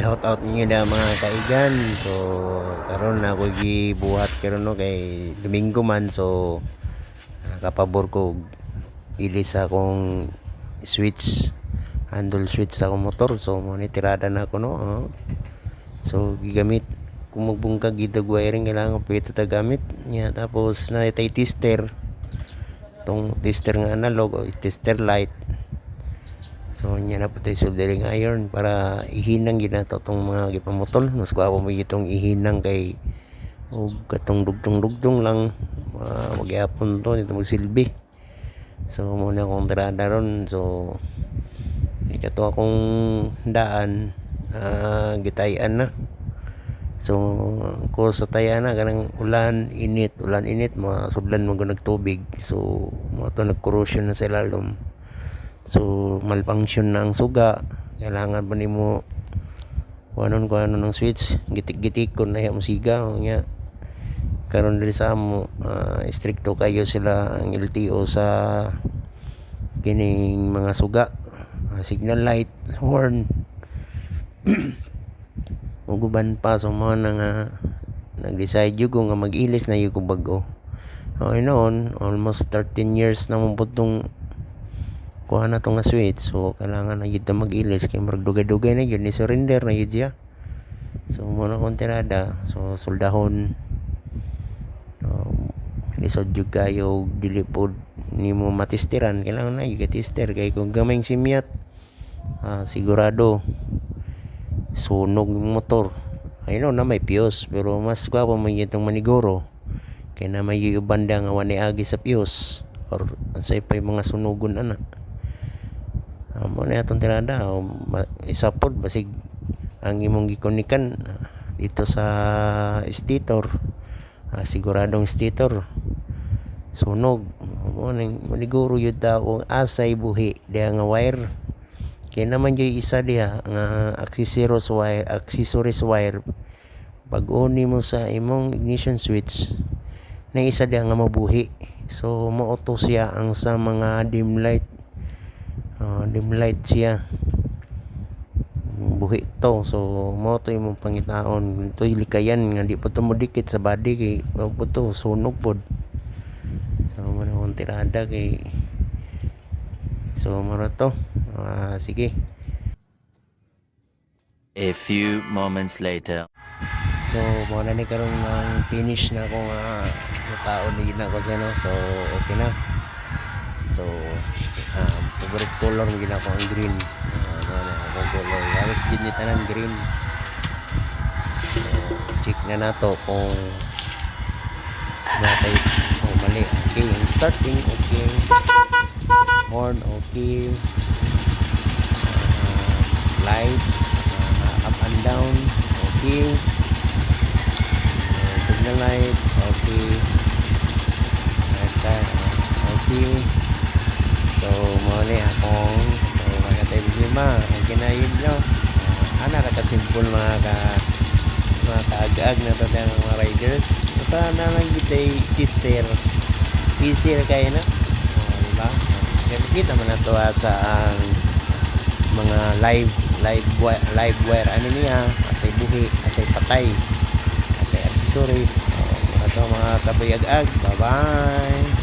Shout out ninyo na mga kaigan. So karon na ako gibuhat karon no kay Domingo man, so nakapabor ko ilis sa akong switch, handle switch sa akong motor. So mo ni tirada na ako no. So gigamit kung magbungkag gid wiring, kailangan pa ito tagamit niya. Tapos na itay tester, tong tester nga analog o tester light. So nya na putay soldering iron para ihinang ginato tong mga gipamotol. Mas kuha mo itong ihinang kay og katong dugtong-dugtong lang magyapon to nito magsilbi. So mo na akong tirada ron. So ikato akong daan gitayan na. So ko sa tayana kanang ulan init masudlan mo nagtubig. So mo to nag-corrosion na sa ilalom. So malfunction na ang suga, kailangan pa nimo kuanon ng switch, gitik-gitik kon na yung siga nya. Karon diri sa amo stricto kayo sila ang LTO sa kining mga suga, signal light, horn uguban pa. So mo na nga nag-decide yung nga mag-ilis na yung bago. Noon almost 13 years na mo putong kuha na to nga switch. So kailangan na yun mag-ilis kay magdugay-dugay na yun, ni surrender na yun siya. So muna kong tirada, so soldahon lisod yung kayo dilipod ni mo matistiran, kailangan na yung tester kay kung gamayng simyat sigurado sunog yung motor. Ayun na may fuse, pero mas guwapo may itong maniguro kay na may yung banda nga wani agi sa fuse or ansay pa yung mga sunugon ana. Mo na atong tirada isapod basig ang imong gikonikan dito sa stator, siguradong stator sunog. Mo nang maniguro yun kung asay buhi diha nga wire kay naman yung isa diha nga accessories wire pag uni mo sa imong ignition switch na isa diha nga mabuhi. So mo-auto siya ang sa mga dim light siya buhi to. So mo to imong pangitaon to likayan nga di pa to modikit sa body kay wag po to sunog pod. So mo na akong tirada kay so mara to sige. A few moments later. So mo na ni karon ng finish na ko nga taon ni na ko siya no. So okay na. So favorite color mo gina ko ang green. Ang color halos din ni tanan green. So check na nato kung natay mali. Okay, starting okay, horn okay, lights up and down okay, signal light okay, okay. So muli akong so mga tayo lima ang kinayin nyo ana simple mga kaag-aag na ito ng mga riders. Basta na lang kita tester easy na kayo na diba? Kita man na ito sa ang mga live wire ano niya, asay buhi, asay patay, asay accessories. Ito mga kabayag-ag. Bye bye.